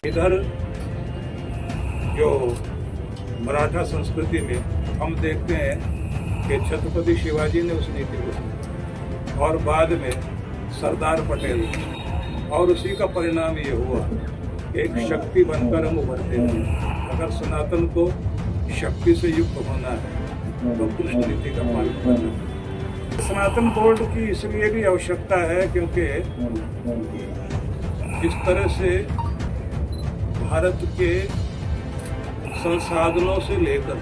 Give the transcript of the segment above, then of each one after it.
इधर जो मराठा संस्कृति में हम देखते हैं कि छत्रपति शिवाजी ने उस नीति को समझा और बाद में सरदार पटेल, और उसी का परिणाम ये हुआ कि एक शक्ति बनकर हम उभरते हैं। अगर सनातन को शक्ति से युक्त होना है तो कुछ नीति का पालन करना है। सनातन बोर्ड की इसलिए भी आवश्यकता है क्योंकि इस तरह से भारत के संसाधनों से लेकर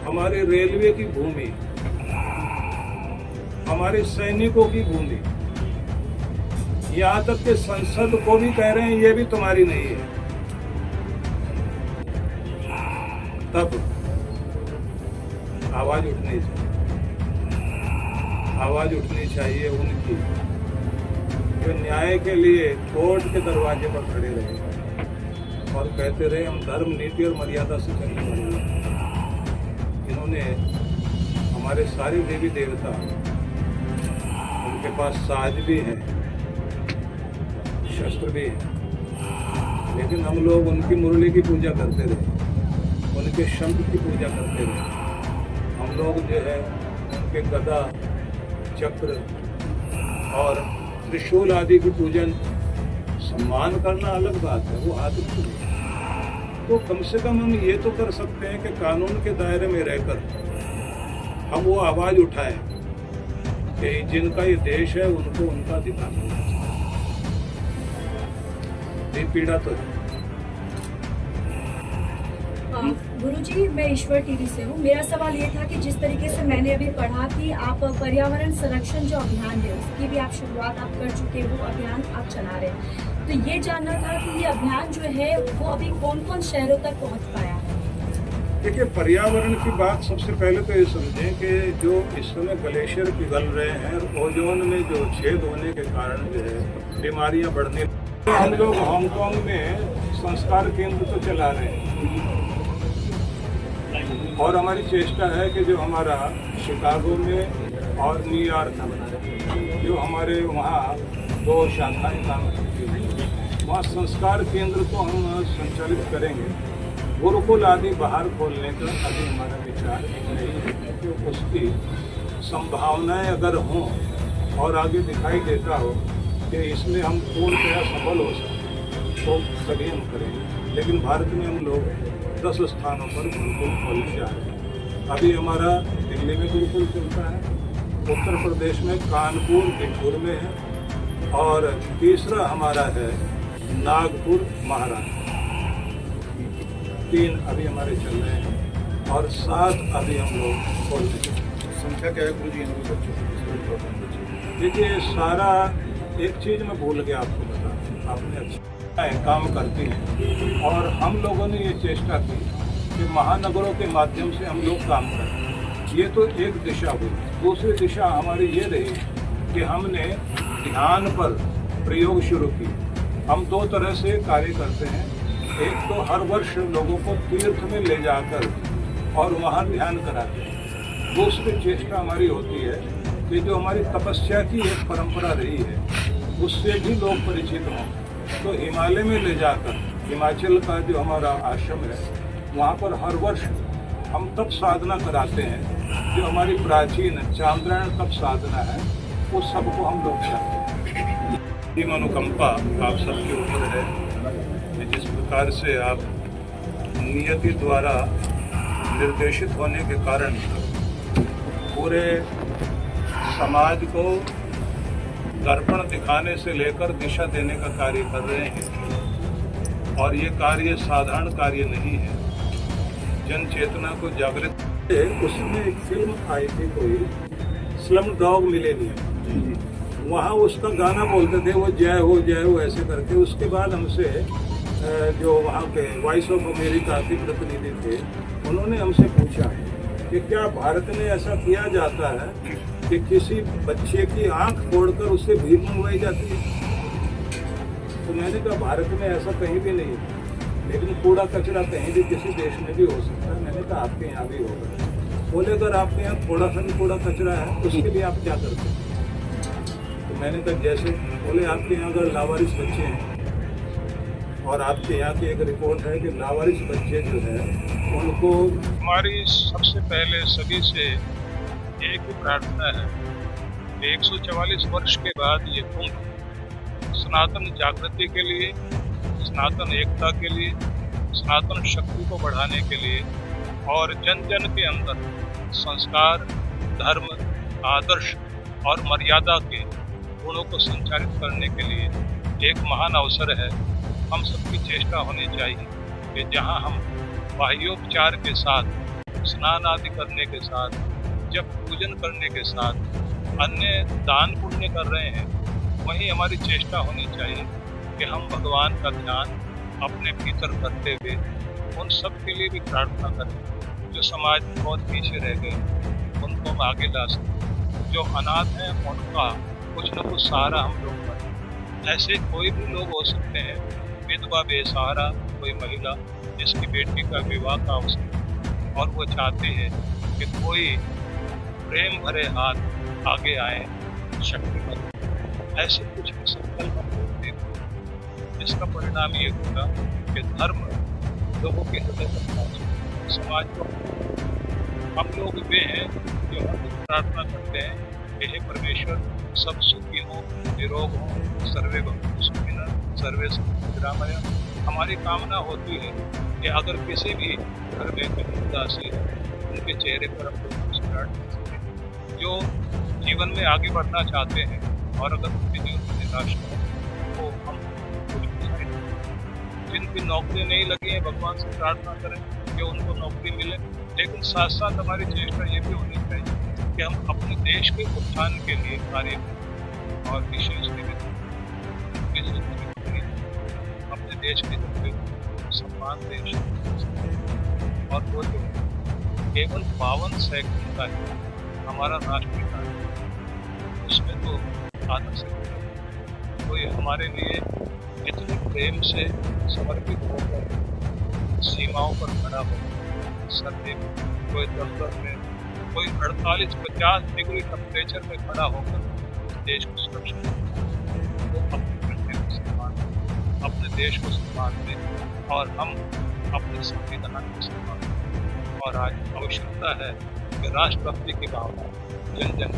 हमारे रेलवे की भूमि, हमारे सैनिकों की भूमि, यहाँ तक कि संसद को भी कह रहे हैं ये भी तुम्हारी नहीं है। तब आवाज उठनी चाहिए, आवाज उठनी चाहिए उनकी जो न्याय के लिए कोर्ट के दरवाजे पर खड़े रहे और कहते रहे हम धर्म, नीति और मर्यादा से चलने वाले हैं। इन्होंने हमारे सारे देवी देवता, उनके पास साज भी है, शस्त्र भी है, लेकिन हम लोग उनकी मुरली की पूजा करते रहे, उनके शंख की पूजा करते रहे। हम लोग जो है उनके गदा, चक्र और त्रिशूल आदि की पूजन, सम्मान करना अलग बात है, वो आदत है। तो कम से कम हम ये तो कर सकते हैं कि कानून के दायरे में रहकर हम वो आवाज उठाएं कि जिनका ये देश है उनको उनका अधिकार मिलना चाहिए। ये पीड़ा तो है। गुरुजी, मैं ईश्वर टीवी से हूँ। मेरा सवाल ये था कि जिस तरीके से मैंने अभी पढ़ा कि आप पर्यावरण संरक्षण जो अभियान है उसकी भी आप शुरुआत आप कर चुके हो, अभियान आप चला रहे हैं, तो ये जानना था कि ये अभियान जो है वो अभी कौन कौन शहरों तक पहुँच पाया है? देखिए, पर्यावरण की बात सबसे पहले तो ये समझें कि जो इस समय ग्लेशियर पिघल रहे हैं, ओजोन में जो छेद होने के कारण जो है बीमारियाँ बढ़ने, हम लोग हांगकांग में संस्कार केंद्र तो चला रहे हैं और हमारी चेष्टा है कि जो हमारा शिकागो में और न्यूयॉर्क में जो हमारे वहाँ 2 शाखाएं काम करती हैं, वहाँ संस्कार केंद्र तो हम संचालित करेंगे। गुरुकुल आदि बाहर खोलने का अभी हमारा विचार नहीं है, क्योंकि उसकी संभावनाएं अगर हों और आगे दिखाई देता हो कि इसमें हम पूर्णतः सफल हो सकते तो तभी हम करेंगे। लेकिन भारत में हम लोग 10 स्थानों पर गुरुकुल खोलने जा रहे हैं। अभी हमारा दिल्ली में गुरुकुल चलता है, उत्तर प्रदेश में कानपुर, बिठूर में है, और तीसरा हमारा है नागपुर, महाराष्ट्र। 3 अभी हमारे चल रहे हैं और 7 अभी हम लोग खोल रहे हैं। संख्या क्या है गुरुजी? देखिए, सारा एक चीज़ मैं भूल गया आपको बता, आपने अच्छा काम करती हैं और हम लोगों ने ये चेष्टा की कि महानगरों के माध्यम से हम लोग काम करें। ये तो एक दिशा हुई। दूसरी दिशा हमारी ये रही कि हमने ध्यान पर प्रयोग शुरू की। हम 2 तरह से कार्य करते हैं। एक तो हर वर्ष लोगों को तीर्थ में ले जाकर और वहाँ ध्यान कराते हैं। दूसरी चेष्टा हमारी होती है कि जो हमारी तपस्या की एक परंपरा रही है उससे भी लोग परिचित हों। तो हिमालय में ले जाकर, हिमाचल का जो हमारा आश्रम है वहाँ पर हर वर्ष हम तप साधना कराते हैं। जो हमारी प्राचीन चांद्रायण तप साधना है वो सबको हम लोग कराते हैं। ये अनुकंपा आप सबके ऊपर है कि जिस प्रकार से आप नियति द्वारा निर्देशित होने के कारण पूरे समाज को दर्पण दिखाने से लेकर दिशा देने का कार्य कर रहे हैं। और ये कार्य साधारण कार्य नहीं है, जन चेतना को जागृत। उसमें एक फिल्म आई थी कोई, स्लम डॉग मिलेनियम, वहाँ उसका गाना बोलते थे वो जय हो ऐसे करके। उसके बाद हमसे जो वहाँ के वॉइस ऑफ अमेरिका के प्रतिनिधि थे उन्होंने हमसे पूछा कि क्या भारत में ऐसा किया जाता है कि किसी बच्चे की आंख फोड़कर उससे भीख मंगवाई जाती है? तो मैंने कहा भारत में ऐसा कहीं भी नहीं है, लेकिन कूड़ा कचरा कहीं भी किसी देश में भी हो सकता है। मैंने कहा आपके यहाँ भी होगा। बोले अगर आपके यहाँ थोड़ा सा भी कूड़ा कचरा है उसके लिए आप क्या करते हैं? तो मैंने कहा जैसे, बोले आपके यहाँ अगर लावारिस बच्चे हैं और आपके यहाँ की एक रिपोर्ट है कि लावारिस बच्चे जो है उनको हमारी सबसे पहले सभी से एक ही प्रार्थना है कि 144 वर्ष के बाद ये कुंभ सनातन जागृति के लिए, सनातन एकता के लिए, सनातन शक्ति को बढ़ाने के लिए और जन जन के अंदर संस्कार, धर्म, आदर्श और मर्यादा के गुणों को संचारित करने के लिए एक महान अवसर है। हम सबकी चेष्टा होनी चाहिए कि जहां हम बाह्योपचार के साथ, स्नान आदि करने के साथ, जब पूजन करने के साथ अन्य दान पुण्य कर रहे हैं, वहीं हमारी चेष्टा होनी चाहिए कि हम भगवान का ध्यान अपने भीतर करते हुए उन सब के लिए भी प्रार्थना करें जो समाज में बहुत पीछे रह गए, उनको हम आगे ला सकें। जो अनाथ हैं उनका कुछ न कुछ सहारा हम लोग करें। ऐसे कोई भी लोग हो सकते हैं, विधवा बेसहारा कोई महिला जिसकी बेटी का विवाह का अवसर और वो चाहते हैं कि कोई प्रेम भरे हाथ आगे आए, शक्ति बने। ऐसे कुछ भी संकल्प हम लोग दें, जिसका परिणाम ये होगा कि धर्म लोगों के हृदय तक पहुँचे, समाज को। हम लोग वे हैं जो हम लोग प्रार्थना करते हैं कि हे परमेश्वर, सब सुखी हों, निरोग हों, सर्वे भवन्तु सुखिनः, सर्वे सन्तु निरामया। हमारी कामना होती है कि अगर किसी भी घर में कोई उदासी है, उनके चेहरे पर हम लोग मुस्कुराहट देख सकें। जो जीवन में आगे बढ़ना चाहते हैं और अगर उनके जीवन में निराश है तो हम कुछ उत्साहित करें। जिनकी नौकरी नहीं लगी है, भगवान से प्रार्थना करें कि उनको नौकरी मिले। लेकिन साथ साथ हमारी चेष्टा ये भी होनी चाहिए कि हम अपने देश के उत्थान के लिए कार्य करें और विशेष अपने देश के लोगों को सम्मान दें। और वो जो केवल 52 सेकंड का है हमारा राष्ट्रपिता है, उसमें तो आदर से कोई हमारे लिए इतने प्रेम से समर्पित होकर सीमाओं पर खड़ा हो, सर्दी में, कोई दफ्तर में, कोई 48-50 डिग्री टेम्परेचर में खड़ा होकर देश को सुरक्षित वो अपने कंट्री को सम्मान दें, अपने देश को सम्मान दें और हम अपने संविधान को सम्मान दें। और आज आवश्यकता है कि राष्ट्रभक्ति की भावना जन जन